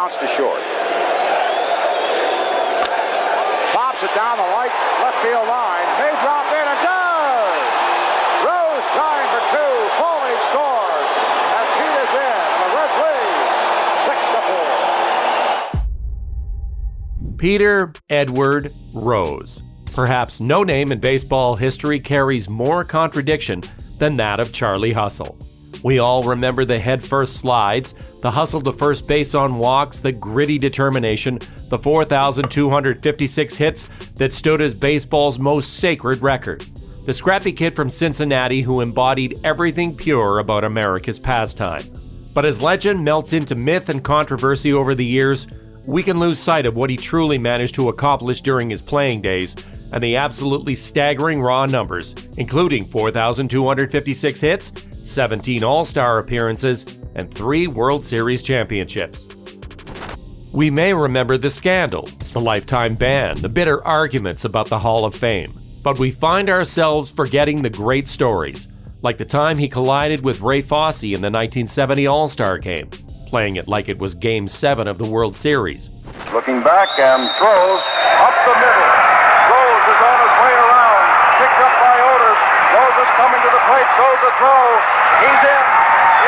bounce to short. Pops it down the left field line. May drop in and does! Rose trying for two. Foley scores. And Pete is in. The Reds lead 6-4. Peter Edward Rose. Perhaps no name in baseball history carries more contradiction than that of Charlie Hustle. We all remember the headfirst slides, the hustle to first base on walks, the gritty determination, the 4,256 hits that stood as baseball's most sacred record. The scrappy kid from Cincinnati who embodied everything pure about America's pastime. But as legend melts into myth and controversy over the years, we can lose sight of what he truly managed to accomplish during his playing days and the absolutely staggering raw numbers, including 4,256 hits, 17 All-Star appearances, and 3 World Series championships. We may remember the scandal, the lifetime ban, the bitter arguments about the Hall of Fame, but we find ourselves forgetting the great stories, like the time he collided with Ray Fosse in the 1970 All-Star Game, playing it like it was Game 7 of the World Series. Looking back and throws up the middle. Rose is on his way around. Picked up by Otis. Rose is coming to the plate. Throws a throw. He's in.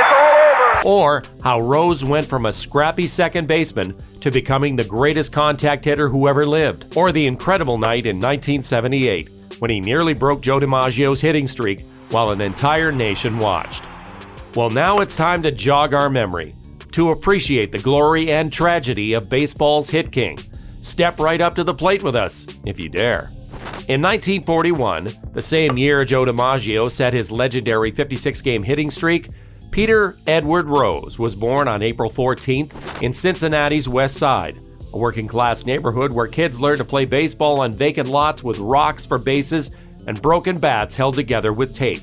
It's all over. Or how Rose went from a scrappy second baseman to becoming the greatest contact hitter who ever lived. Or the incredible night in 1978 when he nearly broke Joe DiMaggio's hitting streak while an entire nation watched. Well, now it's time to jog our memory, to appreciate the glory and tragedy of baseball's hit king. Step right up to the plate with us, if you dare. In 1941, the same year Joe DiMaggio set his legendary 56-game hitting streak, Peter Edward Rose was born on April 14th in Cincinnati's West Side, a working-class neighborhood where kids learn to play baseball on vacant lots with rocks for bases and broken bats held together with tape.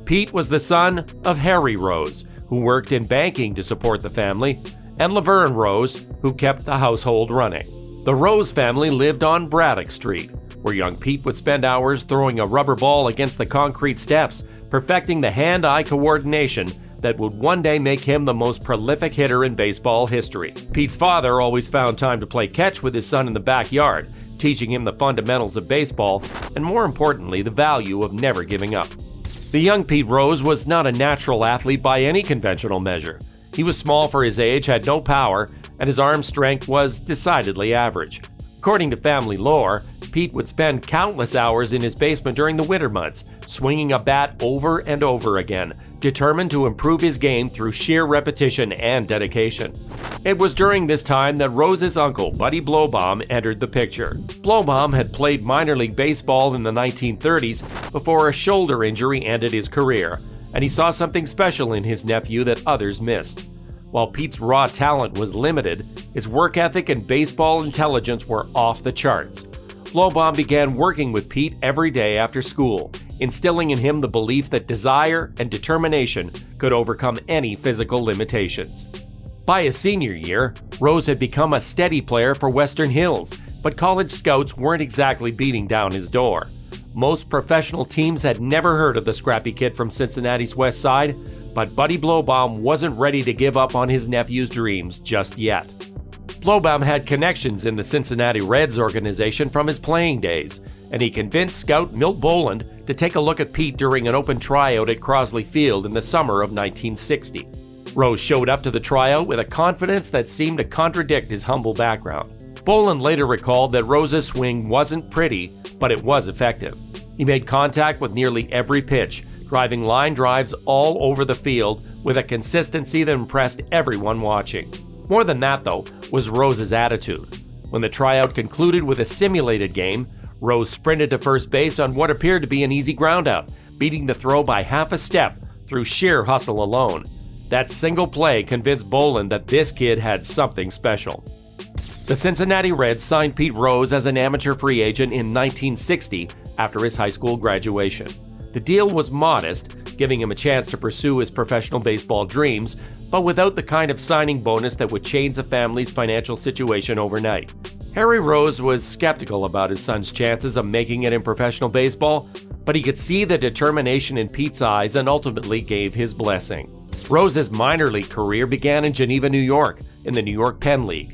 Pete was the son of Harry Rose, who worked in banking to support the family, and Laverne Rose, who kept the household running. The Rose family lived on Braddock Street, where young Pete would spend hours throwing a rubber ball against the concrete steps, perfecting the hand-eye coordination that would one day make him the most prolific hitter in baseball history. Pete's father always found time to play catch with his son in the backyard, teaching him the fundamentals of baseball and, more importantly, the value of never giving up. The young Pete Rose was not a natural athlete by any conventional measure. He was small for his age, had no power, and his arm strength was decidedly average. According to family lore, Pete would spend countless hours in his basement during the winter months, swinging a bat over and over again, determined to improve his game through sheer repetition and dedication. It was during this time that Rose's uncle, Buddy Blowbaum, entered the picture. Blowbaum had played minor league baseball in the 1930s before a shoulder injury ended his career, and he saw something special in his nephew that others missed. While Pete's raw talent was limited, his work ethic and baseball intelligence were off the charts. Blowbaum began working with Pete every day after school, instilling in him the belief that desire and determination could overcome any physical limitations. By his senior year, Rose had become a steady player for Western Hills, but college scouts weren't exactly beating down his door. Most professional teams had never heard of the scrappy kid from Cincinnati's West Side, but Buddy Blowbaum wasn't ready to give up on his nephew's dreams just yet. Blowbaum had connections in the Cincinnati Reds organization from his playing days, and he convinced scout Milt Boland to take a look at Pete during an open tryout at Crosley Field in the summer of 1960. Rose showed up to the tryout with a confidence that seemed to contradict his humble background. Boland later recalled that Rose's swing wasn't pretty, but it was effective. He made contact with nearly every pitch, driving line drives all over the field with a consistency that impressed everyone watching. More than that, though, was Rose's attitude. When the tryout concluded with a simulated game, Rose sprinted to first base on what appeared to be an easy groundout, beating the throw by half a step through sheer hustle alone. That single play convinced Boland that this kid had something special. The Cincinnati Reds signed Pete Rose as an amateur free agent in 1960 after his high school graduation. The deal was modest, giving him a chance to pursue his professional baseball dreams, but without the kind of signing bonus that would change a family's financial situation overnight. Harry Rose was skeptical about his son's chances of making it in professional baseball, but he could see the determination in Pete's eyes and ultimately gave his blessing. Rose's minor league career began in Geneva, New York, in the New York Penn League.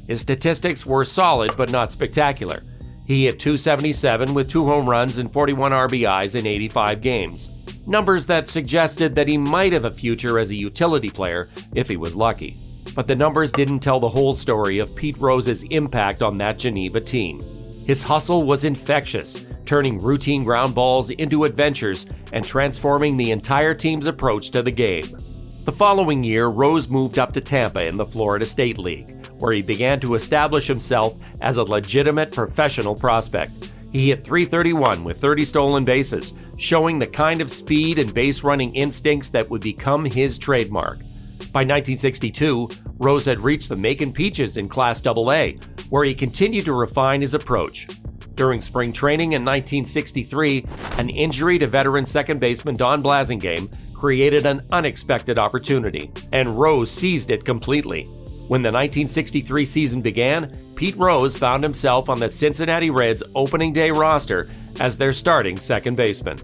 His statistics were solid but not spectacular. He hit .277 with 2 home runs and 41 RBIs in 85 games, numbers that suggested that he might have a future as a utility player if he was lucky. But the numbers didn't tell the whole story of Pete Rose's impact on that Geneva team. His hustle was infectious, turning routine ground balls into adventures and transforming the entire team's approach to the game. The following year, Rose moved up to Tampa in the Florida State League, where he began to establish himself as a legitimate professional prospect. He hit .331 with 30 stolen bases, showing the kind of speed and base-running instincts that would become his trademark. By 1962, Rose had reached the Macon Peaches in Class AA, where he continued to refine his approach. During spring training in 1963, an injury to veteran second baseman Don Blasingame created an unexpected opportunity, and Rose seized it completely. When the 1963 season began, Pete Rose found himself on the Cincinnati Reds opening day roster as their starting second baseman.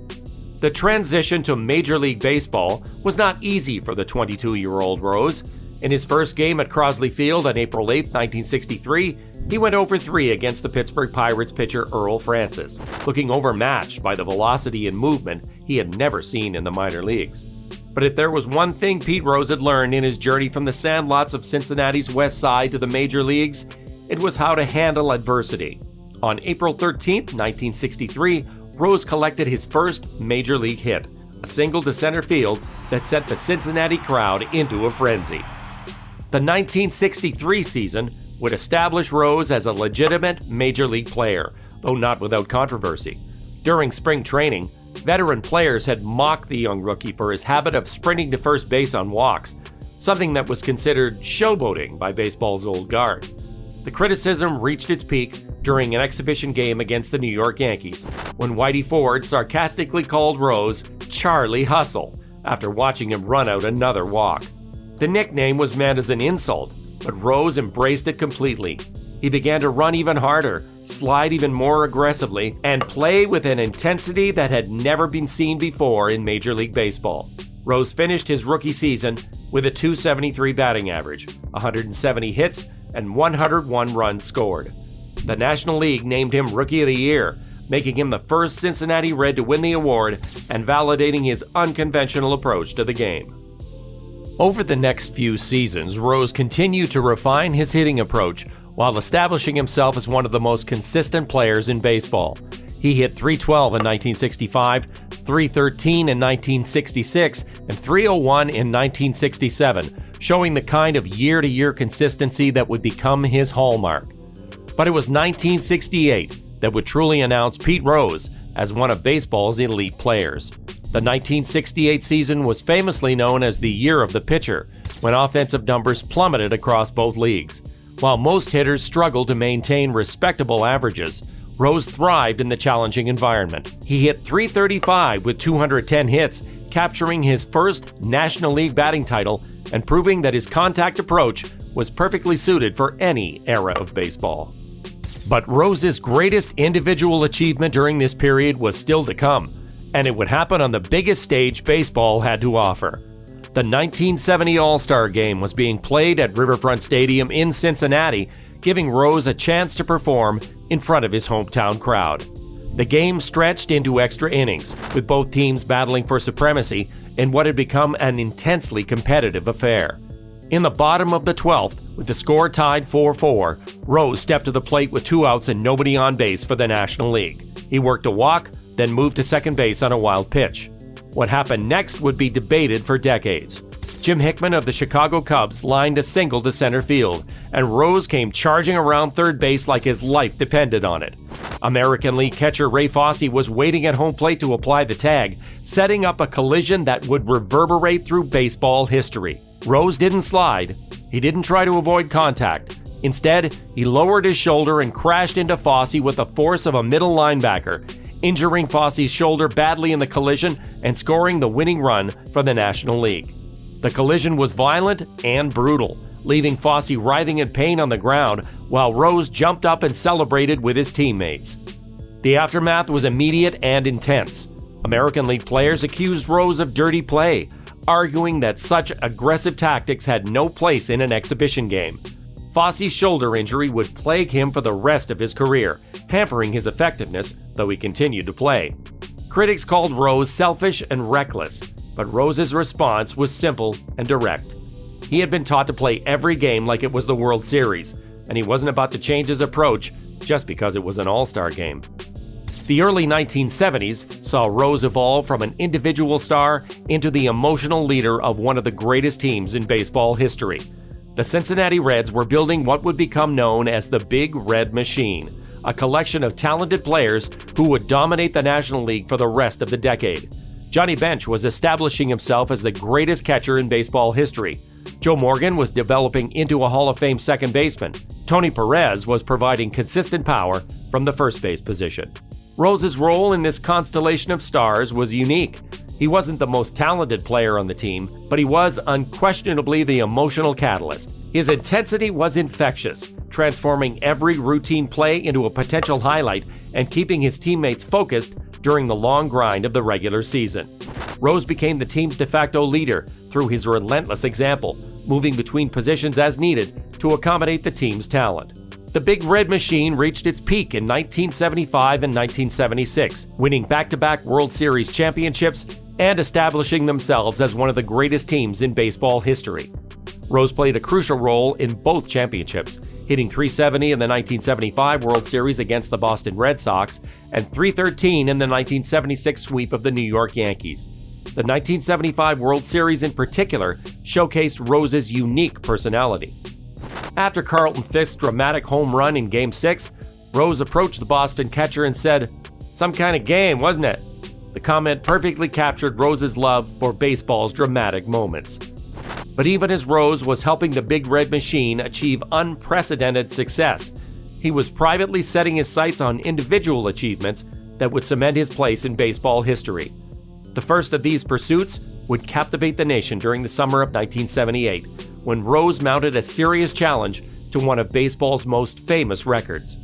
The transition to Major League Baseball was not easy for the 22-year-old Rose. In his first game at Crosley Field on April 8, 1963, he went over 3 against the Pittsburgh Pirates pitcher Earl Francis, looking overmatched by the velocity and movement he had never seen in the minor leagues. But if there was one thing Pete Rose had learned in his journey from the sandlots of Cincinnati's west side to the major leagues, it was how to handle adversity. On April 13, 1963, Rose collected his first major league hit, a single to center field that sent the Cincinnati crowd into a frenzy. The 1963 season would establish Rose as a legitimate major league player, though not without controversy. During spring training, veteran players had mocked the young rookie for his habit of sprinting to first base on walks, something that was considered showboating by baseball's old guard. The criticism reached its peak during an exhibition game against the New York Yankees, when Whitey Ford sarcastically called Rose Charlie Hustle after watching him run out another walk. The nickname was meant as an insult, but Rose embraced it completely. He began to run even harder, slide even more aggressively, and play with an intensity that had never been seen before in Major League Baseball. Rose finished his rookie season with a .273 batting average, 170 hits, and 101 runs scored. The National League named him Rookie of the Year, making him the first Cincinnati Red to win the award and validating his unconventional approach to the game. Over the next few seasons, Rose continued to refine his hitting approach while establishing himself as one of the most consistent players in baseball. He hit .312 in 1965, .313 in 1966, and .301 in 1967, showing the kind of year-to-year consistency that would become his hallmark. But it was 1968 that would truly announce Pete Rose as one of baseball's elite players. The 1968 season was famously known as the Year of the Pitcher, when offensive numbers plummeted across both leagues. While most hitters struggled to maintain respectable averages, Rose thrived in the challenging environment. He hit .335 with 210 hits, capturing his first National League batting title and proving that his contact approach was perfectly suited for any era of baseball. But Rose's greatest individual achievement during this period was still to come, and it would happen on the biggest stage baseball had to offer. The 1970 All-Star Game was being played at Riverfront Stadium in Cincinnati, giving Rose a chance to perform in front of his hometown crowd. The game stretched into extra innings, with both teams battling for supremacy in what had become an intensely competitive affair. In the bottom of the 12th, with the score tied 4-4, Rose stepped to the plate with 2 outs and nobody on base for the National League. He worked a walk, then moved to second base on a wild pitch. What happened next would be debated for decades. Jim Hickman of the Chicago Cubs lined a single to center field, and Rose came charging around third base like his life depended on it. American League catcher Ray Fosse was waiting at home plate to apply the tag, setting up a collision that would reverberate through baseball history. Rose didn't slide. He didn't try to avoid contact. Instead, he lowered his shoulder and crashed into Fosse with the force of a middle linebacker, injuring Fosse's shoulder badly in the collision and scoring the winning run for the National League. The collision was violent and brutal, leaving Fosse writhing in pain on the ground while Rose jumped up and celebrated with his teammates. The aftermath was immediate and intense. American League players accused Rose of dirty play, arguing that such aggressive tactics had no place in an exhibition game. Fosse's shoulder injury would plague him for the rest of his career, hampering his effectiveness, though he continued to play. Critics called Rose selfish and reckless, but Rose's response was simple and direct. He had been taught to play every game like it was the World Series, and he wasn't about to change his approach just because it was an all-star game. The early 1970s saw Rose evolve from an individual star into the emotional leader of one of the greatest teams in baseball history. The Cincinnati Reds were building what would become known as the Big Red Machine, a collection of talented players who would dominate the National League for the rest of the decade. Johnny Bench was establishing himself as the greatest catcher in baseball history. Joe Morgan was developing into a Hall of Fame second baseman. Tony Perez was providing consistent power from the first base position. Rose's role in this constellation of stars was unique. He wasn't the most talented player on the team, but he was unquestionably the emotional catalyst. His intensity was infectious, transforming every routine play into a potential highlight and keeping his teammates focused during the long grind of the regular season. Rose became the team's de facto leader through his relentless example, moving between positions as needed to accommodate the team's talent. The Big Red Machine reached its peak in 1975 and 1976, winning back-to-back World Series championships and establishing themselves as one of the greatest teams in baseball history. Rose played a crucial role in both championships, hitting .370 in the 1975 World Series against the Boston Red Sox and .313 in the 1976 sweep of the New York Yankees. The 1975 World Series in particular showcased Rose's unique personality. After Carlton Fisk's dramatic home run in Game 6, Rose approached the Boston catcher and said, "Some kind of game, wasn't it?" The comment perfectly captured Rose's love for baseball's dramatic moments. But even as Rose was helping the Big Red Machine achieve unprecedented success, he was privately setting his sights on individual achievements that would cement his place in baseball history. The first of these pursuits would captivate the nation during the summer of 1978, when Rose mounted a serious challenge to one of baseball's most famous records.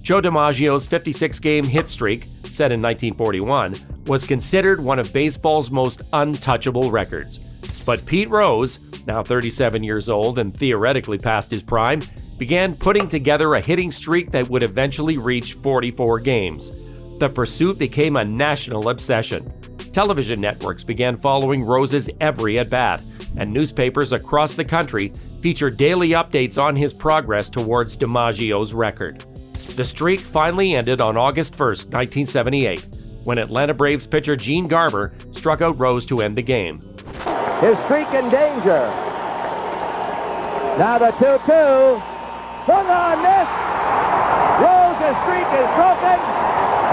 Joe DiMaggio's 56-game hit streak, set in 1941, was considered one of baseball's most untouchable records. But Pete Rose, now 37 years old and theoretically past his prime, began putting together a hitting streak that would eventually reach 44 games. The pursuit became a national obsession. Television networks began following Rose's every at-bat, and newspapers across the country featured daily updates on his progress towards DiMaggio's record. The streak finally ended on August 1st, 1978, when Atlanta Braves pitcher Gene Garber struck out Rose to end the game. His streak in danger. Now the 2-2. Swung on, miss. Rose's streak is broken.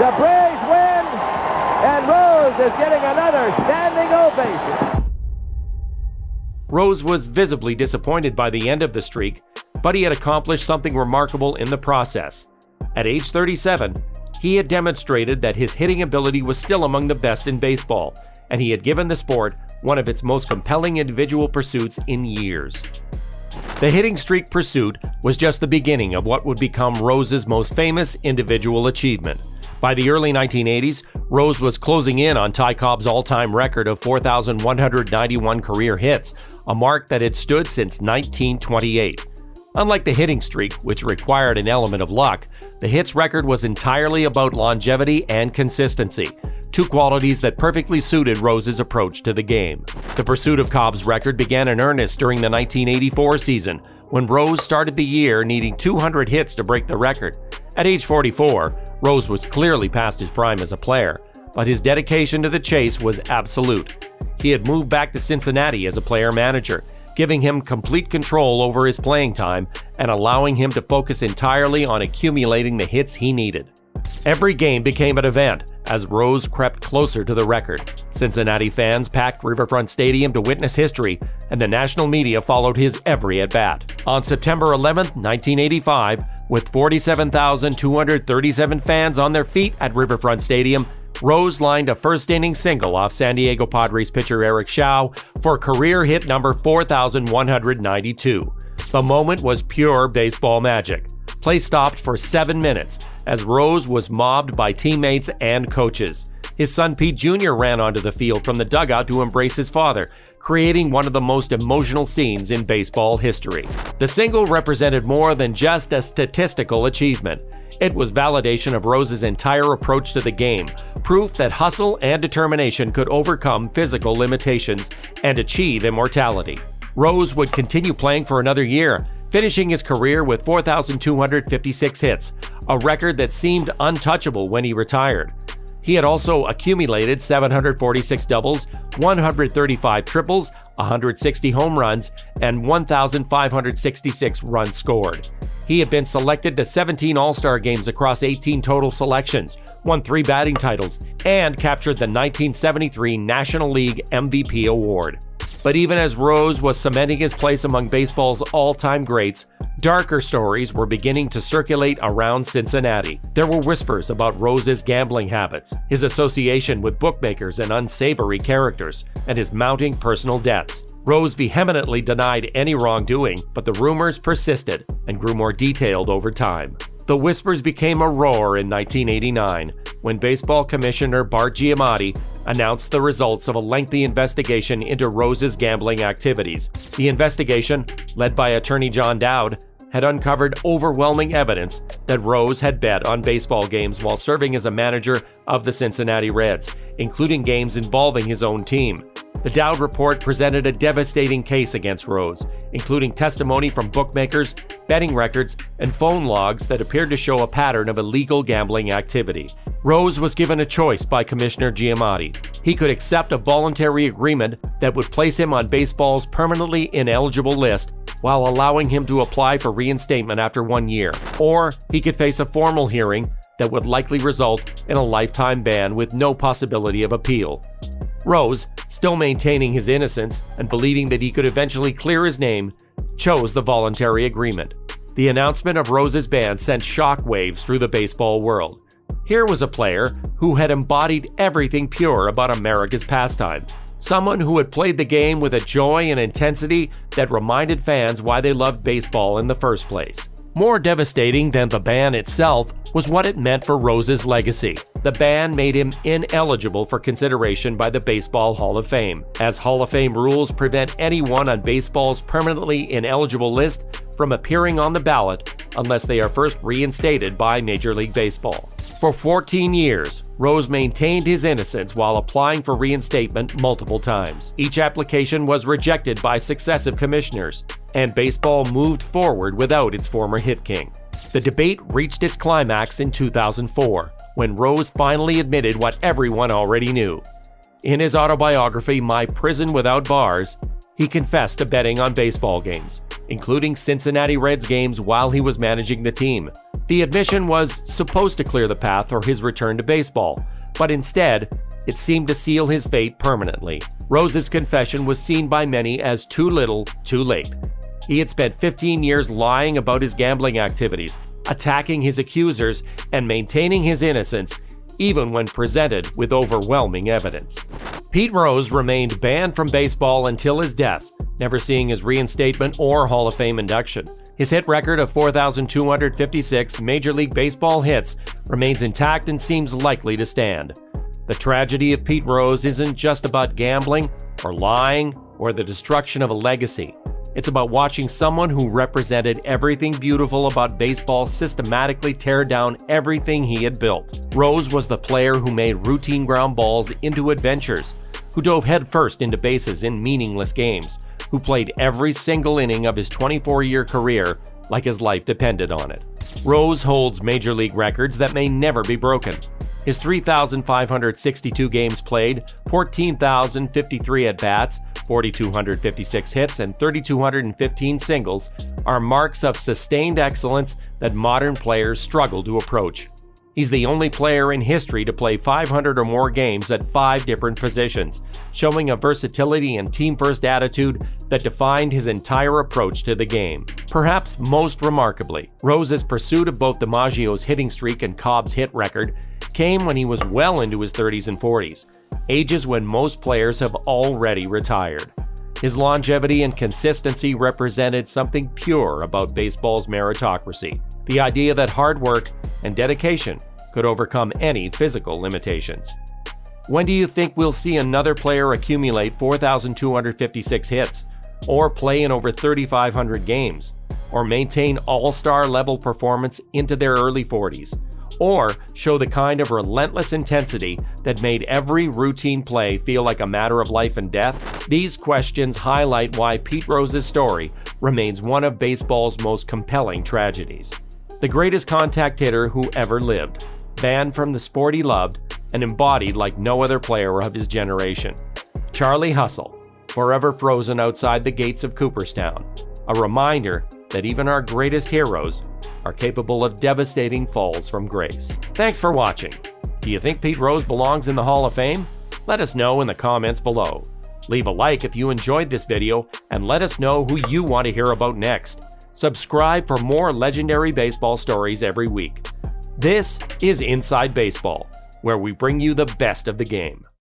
The Braves win, and Rose is getting another standing ovation. Rose was visibly disappointed by the end of the streak, but he had accomplished something remarkable in the process. At age 37, he had demonstrated that his hitting ability was still among the best in baseball, and he had given the sport one of its most compelling individual pursuits in years. The hitting streak pursuit was just the beginning of what would become Rose's most famous individual achievement. By the early 1980s, Rose was closing in on Ty Cobb's all-time record of 4,191 career hits, a mark that had stood since 1928. Unlike the hitting streak, which required an element of luck, the hits record was entirely about longevity and consistency, two qualities that perfectly suited Rose's approach to the game. The pursuit of Cobb's record began in earnest during the 1984 season, when Rose started the year needing 200 hits to break the record. At age 44, Rose was clearly past his prime as a player, but his dedication to the chase was absolute. He had moved back to Cincinnati as a player-manager, giving him complete control over his playing time and allowing him to focus entirely on accumulating the hits he needed. Every game became an event as Rose crept closer to the record. Cincinnati fans packed Riverfront Stadium to witness history, and the national media followed his every at-bat. On September 11, 1985, with 47,237 fans on their feet at Riverfront Stadium, Rose lined a first-inning single off San Diego Padres pitcher Eric Shaw for career hit number 4,192. The moment was pure baseball magic. Play stopped for 7 minutes as Rose was mobbed by teammates and coaches. His son Pete Jr. ran onto the field from the dugout to embrace his father, creating one of the most emotional scenes in baseball history. The single represented more than just a statistical achievement. It was validation of Rose's entire approach to the game, proof that hustle and determination could overcome physical limitations and achieve immortality. Rose would continue playing for another year, finishing his career with 4,256 hits, a record that seemed untouchable when he retired. He had also accumulated 746 doubles, 135 triples, 160 home runs, and 1,566 runs scored. He had been selected to 17 All-Star games across 18 total selections, won 3 batting titles, and captured the 1973 National League MVP award. But even as Rose was cementing his place among baseball's all-time greats, darker stories were beginning to circulate around Cincinnati. There were whispers about Rose's gambling habits, his association with bookmakers and unsavory characters, and his mounting personal debts. Rose vehemently denied any wrongdoing, but the rumors persisted and grew more detailed over time. The whispers became a roar in 1989 when Baseball Commissioner Bart Giamatti announced the results of a lengthy investigation into Rose's gambling activities. The investigation, led by attorney John Dowd, had uncovered overwhelming evidence that Rose had bet on baseball games while serving as a manager of the Cincinnati Reds, including games involving his own team. The Dowd report presented a devastating case against Rose, including testimony from bookmakers, betting records, and phone logs that appeared to show a pattern of illegal gambling activity. Rose was given a choice by Commissioner Giamatti. He could accept a voluntary agreement that would place him on baseball's permanently ineligible list while allowing him to apply for reinstatement after 1 year, or he could face a formal hearing that would likely result in a lifetime ban with no possibility of appeal. Rose, still maintaining his innocence and believing that he could eventually clear his name, chose the voluntary agreement. The announcement of Rose's ban sent shockwaves through the baseball world. Here was a player who had embodied everything pure about America's pastime, someone who had played the game with a joy and intensity that reminded fans why they loved baseball in the first place. More devastating than the ban itself was what it meant for Rose's legacy. The ban made him ineligible for consideration by the Baseball Hall of Fame, as Hall of Fame rules prevent anyone on baseball's permanently ineligible list from appearing on the ballot unless they are first reinstated by Major League Baseball. For 14 years, Rose maintained his innocence while applying for reinstatement multiple times. Each application was rejected by successive commissioners, and baseball moved forward without its former hit king. The debate reached its climax in 2004, when Rose finally admitted what everyone already knew. In his autobiography, My Prison Without Bars, he confessed to betting on baseball games, including Cincinnati Reds games while he was managing the team. The admission was supposed to clear the path for his return to baseball, but instead, it seemed to seal his fate permanently. Rose's confession was seen by many as too little, too late. He had spent 15 years lying about his gambling activities, attacking his accusers, and maintaining his innocence, even when presented with overwhelming evidence. Pete Rose remained banned from baseball until his death, never seeing his reinstatement or Hall of Fame induction. His hit record of 4,256 Major League Baseball hits remains intact and seems likely to stand. The tragedy of Pete Rose isn't just about gambling or lying or the destruction of a legacy. It's about watching someone who represented everything beautiful about baseball systematically tear down everything he had built. Rose was the player who made routine ground balls into adventures, who dove headfirst into bases in meaningless games, who played every single inning of his 24-year career like his life depended on it. Rose holds major league records that may never be broken. His 3,562 games played, 14,053 at-bats, 4,256 hits, and 3,215 singles are marks of sustained excellence that modern players struggle to approach. He's the only player in history to play 500 or more games at 5 different positions, showing a versatility and team-first attitude that defined his entire approach to the game. Perhaps most remarkably, Rose's pursuit of both DiMaggio's hitting streak and Cobb's hit record came when he was well into his 30s and 40s, ages when most players have already retired. His longevity and consistency represented something pure about baseball's meritocracy, the idea that hard work and dedication could overcome any physical limitations. When do you think we'll see another player accumulate 4,256 hits, or play in over 3,500 games, or maintain all-star level performance into their early 40s, or show the kind of relentless intensity that made every routine play feel like a matter of life and death? These questions highlight why Pete Rose's story remains one of baseball's most compelling tragedies. The greatest contact hitter who ever lived, banned from the sport he loved, and embodied like no other player of his generation. Charlie Hustle, forever frozen outside the gates of Cooperstown, a reminder that even our greatest heroes are capable of devastating falls from grace. Thanks for watching. Do you think Pete Rose belongs in the Hall of Fame? Let us know in the comments below. Leave a like if you enjoyed this video, and let us know who you want to hear about next. Subscribe for more legendary baseball stories every week. This is Inside Baseball, where we bring you the best of the game.